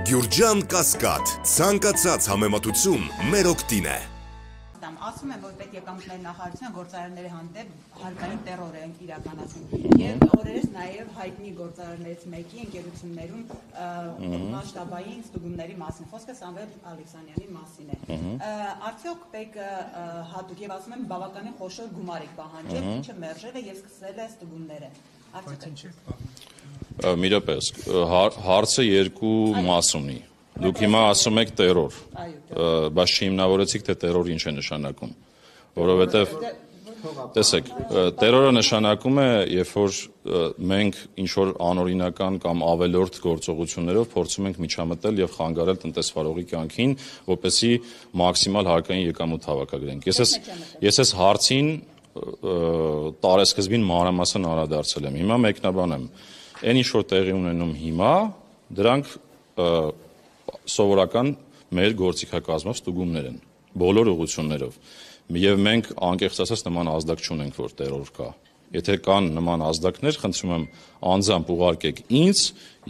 Գյուրջան Կասկադ, ցանկացած համեմատություն մեր օգտին է։ Ասում են, որ պետեկամուտների նախարարությունը գործարարների հանդեպ հարկային տերոր են իրականացնում։ Եվ օրերս նաև հայտնի գործարարներից մեկի ընկերություններում մասշտաբային ստուգումների մասին խոսքը Սամվել Ալեքսանյանի մասին է։ Արդյոք ՊԵԿ-ը հատուկ եւ ասում են բավականին խոշոր գումար է պահանջել, ինչը մերժել է եւ սկսել է ստուգումները։ Մի րոպե, հարցը երկու մաս ունի։ Դուք հիմա ասում եք տերոր, բայց չհիմնավորեցիք, թե տերորը ինչ է նշանակում, որովհետև, տեսեք, տերորը նշանակում է, երբ որ մենք ինչ-որ անօրինական կամ ավելորդ գործողություններով փորձում ենք միջամտել եւ խանգարել տնտեսվարողի կյանքին, որպեսզի մաքսիմալ հարկային եկամուտ հավաքագրենք։ Ես այս հարցին տարեսկզբին մանրամասն անդրադարձել եմ, հիմա մեկնաբանեմ, այն ինչ որ տեղի ունենում հիմա, դրանք սովորական մեր գործիքակազմով ստուգումներ են, բոլոր ուղղություններով, եւ մենք անկեղծ ասած նման ազդակ չունենք, որ տերոր կա։ Եթե կան նման ազդակներ, խնդրում եմ անձամբ ուղարկեք ինձ,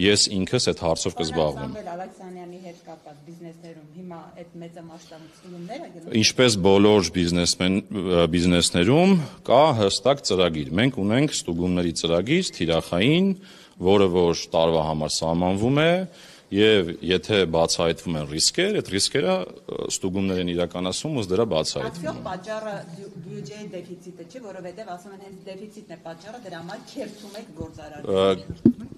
ես ինքս այդ հարցով կզբաղվեմ։ Ալեքսանյանի հետ կապված բիզնեսներում հիմա այդ մեծամասշտաբ ստուգումները Ինչպես բոլոր բիզնեսներում կա հստակ ծրագիր։ Մենք ունենք ստուգումների ծրագիր, թիրախային, որը որ տարվա համար սահմանվում է, եւ եթե բացահայտվում են ռիսկեր, այդ ռիսկերը ստուգումներ են իրականացում, ըստ դրա բացահայտվում են։ Արդյոք պատճառը բյուջեի դեֆիցիտը չէ, որովհետեւ ասում են հենց դեֆիցիտն է պատճառը, դրա համար քերթում եք գործարարներին։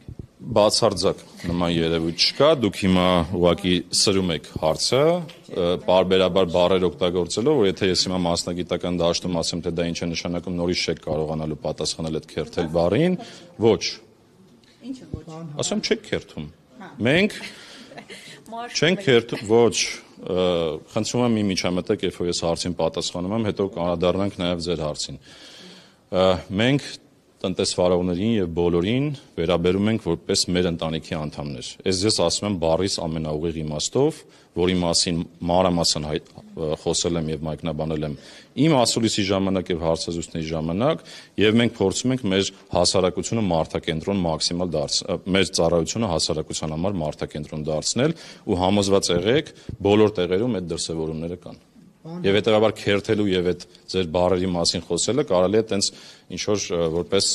Բացարձակ նման երևույթ չկա, դուք հիմա ուղղակի սրում եք հարցը, պարբերաբար բառեր օգտագործելով, որ եթե ես հիմա մասնագիտական դաշտում ասեմ, թե դա ինչ է նշանակում, նորից չեք կարողանալու պատասխանել այդ քերթել բառին, ոչ։ Ինչը ոչ։ Ասեմ չեք քերթում։ Մենք չենք քերթում, ոչ, խնդրում եմ մի միջամտեք, երբ որ ես հարցին պատասխանում եմ, հետո կանդրադառնանք նաև ձեր հարցին։ Մենք տնտեսվարողներին եւ բոլորին վերաբերում ենք որպես մեր ընտանիքի անդամներ։ Ես ձեզ ասում եմ բառիս ամենաուղիղ իմաստով, որի մասին մանրամասն խոսել եմ եւ մեկնաբանել եմ իմ ասուլիսի ժամանակ եւ հարցազրույցների ժամանակ, եւ մենք փորձում ենք մեր հասարակությունը մարդակենտրոն մաքսիմալ մեր ծառայությունը հասարակության համար մարդակենտրոն դարձնել ու համոզված եղեք, բոլոր տեղերում այդ դրսևորումները կան։ Եվ հետեւաբար քերթելու եւ այդ ձեր բառերի մասին խոսելը կարելի է տենց ինչ որ որպես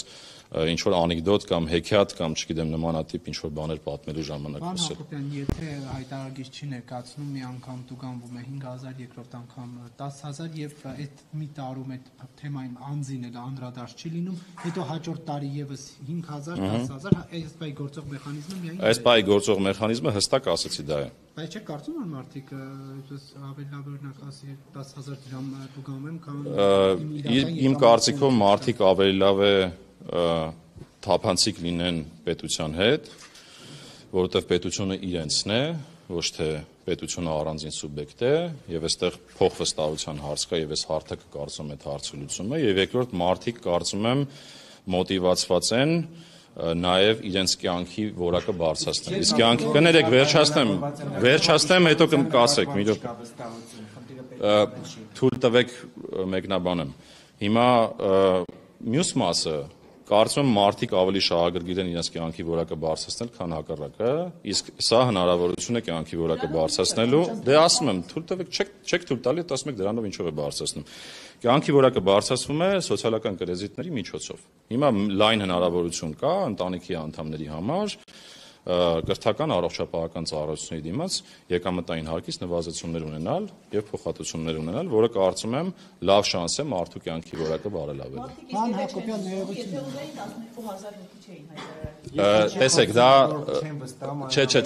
ինչ որ անեկդոտ կամ հեքիաթ կամ չգիտեմ նմանատիպ ինչ որ բաներ պատմելու ժամանակ խոսել։ Հակոբյան, եթե հայտարարիչ չի ներկայացնում, մի անգամ տուգանվում է 5000, երկրորդ անգամ 10000 եւ այդ մի տարում այդ թեմային անձին էլ անդրադարձ չի լինում, հետո հաջորդ տարի եւս 5000, 10000, այս բայ գործող մեխանիզմը միայն Այս բայ գործող մեխանիզմը հստակ ասացի դա է։ Բայց չէ կարծում եմ մարդիկ ավելի լավ օրինակ ասի 10000 դրամ տուգանվեն, քան Իմ կարծիքով մարդիկ ավելի լավ է թափանցիկ լինեն պետության հետ, որովհետև պետությունը իրենցն է, ոչ թե պետությունը առանձին սուբյեկտ է, եւ այստեղ փոխվստահության հարց կա եւ այս հարթակը կարծում եմ այդ հարցը լուծում է, եւ երկրորդ մարդիկ կարծում եմ մոտիվացված են նաև իրենց կյանքի որակը բարձրացնել։ Իսկ կյանքի կներեք վերջացնեմ, հետո կասեք, մի րոպե։ Թույլ տվեք մեկնաբանեմ։ Հիմա մյուս մասը կարծում եմ մարդիկ ավելի շահագրգիռ են իրենց կյանքի որակը բարձրացնել, քան հակառակը, իսկ սա հնարավորություն է կյանքի որակը բարձրացնելու։ Դե ասում եմ, թույլ տվեք, չեք թույլ տալի, ասում եք դրանով ինչով է բարձրացնում։ Կյանքի որակը բարձրացվում է սոցիալական կրեդիտների միջոցով։ Հիմա լայն հնարավորություն կա ընտանիքի անդամների համար կրթական առողջապահական ծառայությունների դիմաց եկամտային հարկից նվազեցումներ ունենալ եւ փոխհատուցումներ ունենալ, որը կարծում եմ լավ շանս է մարդու կյանքի որակը բարելավելու։ Պարոն Հակոբյան, ներողություն։ Տեսեք, դա չէ։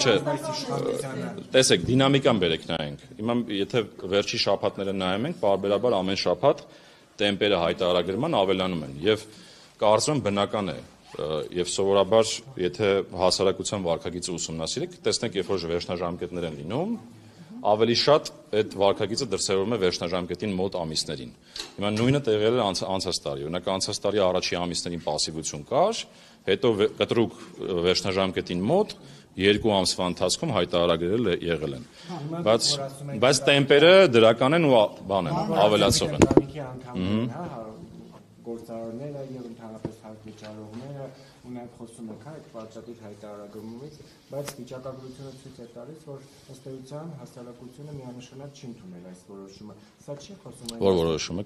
Տեսեք, դինամիկան բերեք նայենք։ Հիմա եթե վերջի շաբաթները նայում ենք, պարբերաբար ամեն շաբաթ տեմպերը հայտարարագրման ավելանում են եւ կարծում եմ բնական է եւ սովորաբար եթե հասարակության վարքագիծը ուսումնասիրեք, տեսնեք, երբ որ վերջնաժամկետներ են լինում, ավելի շատ այդ վարքագիծը դրսևորվում է վերջնաժամկետին մոտ ամիսներին։ Հիմա նույնը տեղել է անցած տարի։ Օրինակ անցած տարի առաջի ամիսներին пассивություն կար, հետո կտրուկ վերջնաժամկետին մոտ 2 ամսվա ընթացքում հայտարարագրել եղել են։ Բայց տեմպերը դրական են ու բան են, ավելացող են։ գործարարները եւ ընդհանրապես հայտարարողները ունեն խոսում եք այդ պատժատիր հայտարարումից, բայց վիճակագրությունը ցույց է տալիս, որ ըստ էության հասարակությունը միանշանակ չի ընդունել այս որոշումը։ Սա չի խոսում այն Որ որոշումը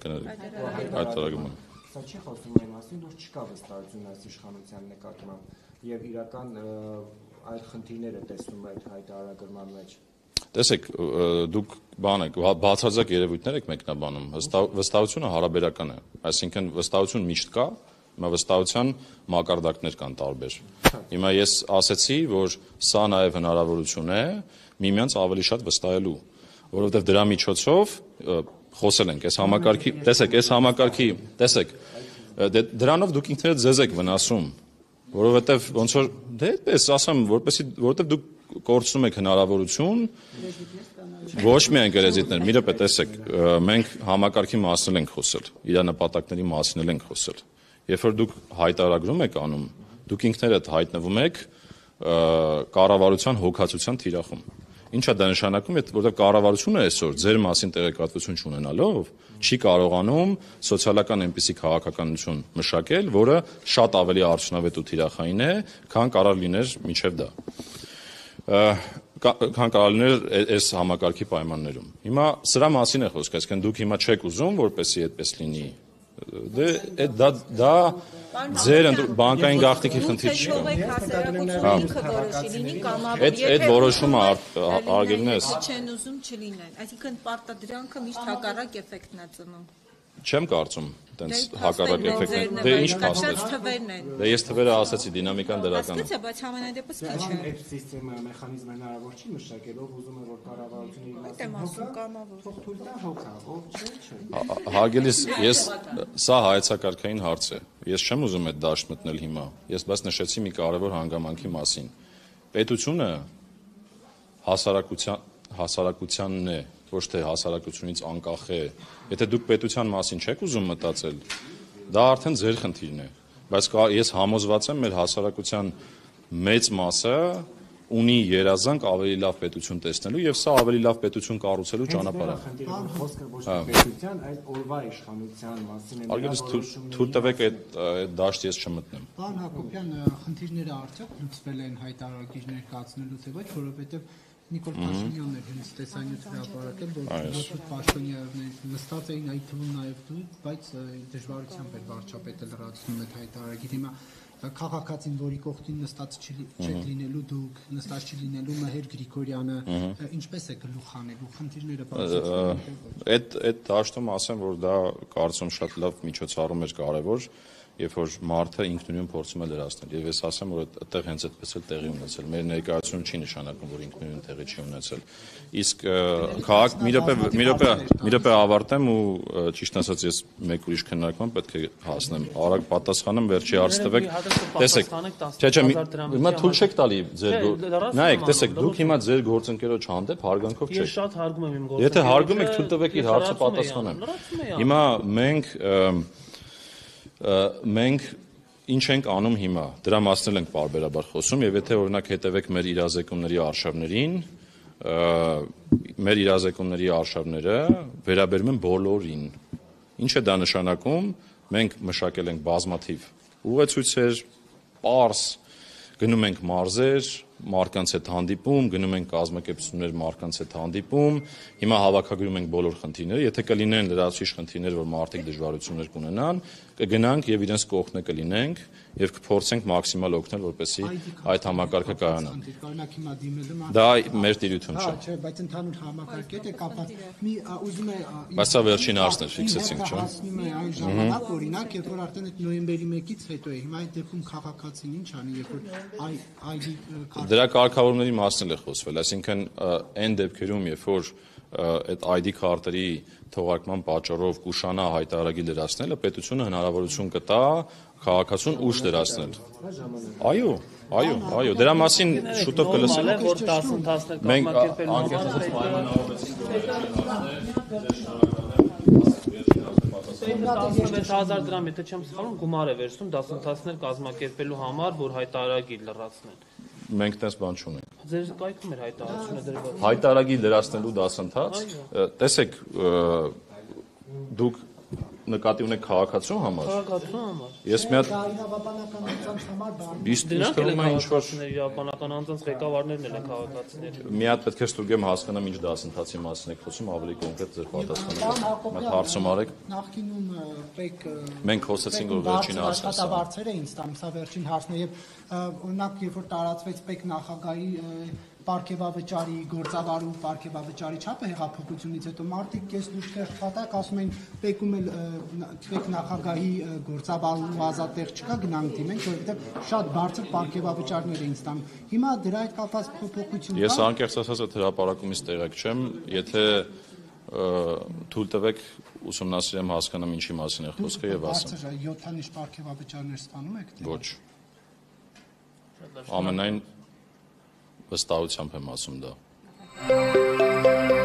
հայտարարումը։ Սա չի խոսում այն մասին, որ չկա վստահություն այս իշխանության նկատմամբ եւ իրական այդ խնդիրները տեսնում այդ հայտարարման մեջ։ Տեսեք, դուք բացարձակ երևույթներ եք մեկնաբանում, վստահությունը հարաբերական է, այսինքն վստահություն միշտ կա, հիմա վստահության մակարդակներ կան տարբեր։ Հիմա ես ասեցի, որ սա նաև հնարավորություն է միմյանց ավելի շատ վստահելու, որովհետև դրա միջոցով խոսել ենք, այս համակարգի, տեսեք, դրանով դուք ինքներդ ձեզ եք վնասում, որովհետև ոնց որ դե այդպես ասեմ, որովհետև դուք կորցնում եք հնարավորություն ոչ միայն գերեզիտներ, մի րոպե տեսեք, մենք համակարգի մասին ենք խոսել, իր նպատակների մասին ենք խոսել։ Երբ որ դուք հայտարարում եք անում, դուք ինքներդ հայտնվում եք կառավարության հոգացության թիրախում։ Ինչա դա նշանակում է, որտեղ կառավարությունը այսօր ձեր մասին տեղեկատվություն չունենալով չի կարողանում սոցիալական այնպիսի քաղաքականություն մշակել, որը շատ ավելի արդյունավետ ու թիրախային է, քան կարող լիներ մինչև դա։ Քան կարող լիներ այս համակարգի պայմաններում։ Հիմա սրա մասին է խոսքը, այսինքն դուք հիմա չեք ուզում, որպեսզի այդպես լինի։ Դե դա ձեր բանկային գաղտնիքի խնդիր չի։ Այդ որոշումը արգելնես։ Չեն ուզում չլինեն, այսինքն պարտադրանքը միշտ հակառակ էֆեկտն է ծնում։ Չեմ կարծում, տենց հակառակ էֆեկտներ։ Դե ինչ փաստեր։ Դե ես թվերը ասացի, դինամիկան դրական է։ Ասկացա, բայց համենայն դեպս քիչ է։ Այդ սիստեմը մեխանիզմը հնարավոր չի մշակել, ով ուզում է որ կառավարությունը իր Եմ ասում կամավոր։ թող թույլ տա հոգա, ով չէ։ Հարգելիս, սա հայեցակարգային հարց է։ Ես չեմ ուզում այդ դաշտ մտնել հիմա։ Ես բայց նշեցի մի կարևոր հանգամանքի մասին։ Պետությունը հասարակությանն է, ոչ թե հասարակությունից անկախ է։ Եթե դուք պետության մասին չեք ուզում մտածել, դա արդեն ձեր խնդիրն է, բայց ես համոզված եմ մեր հասարակության մեծ մասը ունի երազանք ավելի լավ պետություն տեսնելու եւ սա ավելի լավ պետություն կառուցելու ճանապարհը։ Խոսքը ոչ թե պետության, այլ օրվա իշխանության մասին է։ Արգելից թույլ տվեք այդ դաշտ ես չմտնեմ։ Պարոն Հակոբյան, խնդիրները արդյոք լուծվել են հայտարարագիր ներկայացնելուց է, ոչ, որովհետեւ Նիկոլ Փաշինյանն էր հենց տեսանյութ հրապարակել, որ պաշտոնյաները նստած էին այդ թվում նաև դու, բայց դժվարությամբ էր վարչապետը լրացնում այդ հայտարարագիր։ Հիմա քաղաքացին, որի կողքին նստած չեք լինելու դուք, նստած չի լինելու Մհեր Գրիգորյանը, ինչպես է գլուխ անելու խնդիրները բարձրացնել։ Այդ դաշտում ասեմ, որ դա կարծում շատ լավ միջոցառում էր կարևոր, երբ որ մարդը ինքնուրույն փորձում է լրացնել։ Եվ ես ասեմ, որ այդտեղ հենց այդպես էլ տեղի ունեցել։ Մեր ներկայացումը չի նշանակում, որ ինքնուրույն տեղի չի ունեցել։ Իսկ քաղաք մի րոպե ավարտեմ ու ճիշտ ասած ես մեկ ուրիշ քննարկման պետք է հասնեմ։ Արագ պատասխանեմ, վերջի հարց տվեք։ Տեսեք, չէ, հիմա թույլ չեք տալի ձեր նայեք, տեսեք, դուք հիմա ձեր գործընկերոջ հանդեպ հարգանքով չեք։ Ես շատ հարգում եմ իմ գործընկերոջը։ Եթե հարգում եք, թույլ տվեք իր հարցը պատասխանեմ։ Հիմա մենք ինչ ենք անում հիմա, դրա մասին ենք պարբերաբար խոսում եւ եթե օրինակ հետևեք մեր իրազեկումների արշավներին, մեր իրազեկումների արշավները վերաբերում են բոլորին։ Ինչ է դա նշանակում, մենք մշակել ենք բազմաթիվ ուղեցույցեր, պարզ, գնում ենք մարզեր, մարդկանց հետ հանդիպում, գնում ենք կազմակերպություններ մարդկանց հետ հանդիպում, հիմա հավաքագրում ենք բոլոր խնդիրները, եթե կլինեն լրացուցիչ խնդիրներ, որ մարդիկ դժվարություններ կունենան, կգնանք եւ իրենց կողքն կլինենք եւ կփորձենք մաքսիմալ օգնել, որպեսզի այդ համակարգը կայանա։ Օրինակ հիմա դիմելը դա մեր տիրություն չէ։ Չէ, բայց ընդհանուր համակարգի հետ է կապված։ Մի ուզում է Բայց սա վերջին հարցն էր, ֆիքսեցինք, չէ՞։ Հասնում է այն ժամանակ, օրինակ, երբ որ արդեն այդ նոյեմբերի 1-ից հետո է, հիմա այդ դեպքում քաղաքացին ինչ անի, երբ որ ID Դրա կարգավորումների մասին է խոսվել, այսինքն այն դեպքերում, երբ որ այդ ID քարտերի թողարկման պատճառով կուշանա հայտարարագիր լրացնելը, պետությունը հնարավորություն կտա քաղաքացուն ուշ լրացնել։ Այո, դրա մասին շուտով կլսենք։ Որ դասընթացներ կազմակերպելու 16,000 դրամ, եթե չեմ սխալվում, գումար է վերցնում դասընթացներ կազմակերպելու համար, որ հայտարարագիր լրացնեն։ Մենք տես բան չունենք։ Ձեր կայքում էր հայտարարությունը դրված։ Հայտարարագիր լրացնելու դասընթաց, տեսեք, դուք նկատի ունեք քաղաքացու համար։ Քաղաքացու համար։ Ես մի հատ Դա իրավաբանական անձանց համար բան։ իսկ Դրանք էլ թվում է ինչ որ քաղաքացիներ, իրավաբանական անձանց ղեկավարներն էլ են քաղաքացիներ։ մի հատ պետք է ստուգեմ հասկանամ ինչ դասընթացի մասին եք խոսում, ավելի կոնկրետ ձեր պատասխանը։ Մեկ հարցում արեք։ Նախկինում պետք Մենք խոսեցինք որ վերջին հարցը։ աշխատավարձերը ինձ տամ, սա վերջին հարցն է եւ օրինակ երբ որ տարածվեց պետք նախագահի պարգևավճարի գործավարու պարգևավճարի չափը հեղափոխությունից հետո մարդիկ կես լուրջ խաթակ ասում են պետքում էլ պետք նախագահի գործավարու ազատեղ չկա գնանք դիմենք որովհետեւ շատ բարձր պարգևավճարներ էին ստանում հիմա դրա հետ կապված փոփոխություն Ես անկեղծ ասած այդ հրապարակումից տեղեկ չեմ, եթե թույլ տվեք ուսումնասիրեմ հասկանամ ինչի մասին է խոսքը եւ ասեմ։ Բարձր 7-անիշ պարգևավճարներ ստանում եք թե Ոչ։ Ամենայն վստահությամբ եմ ասում դա։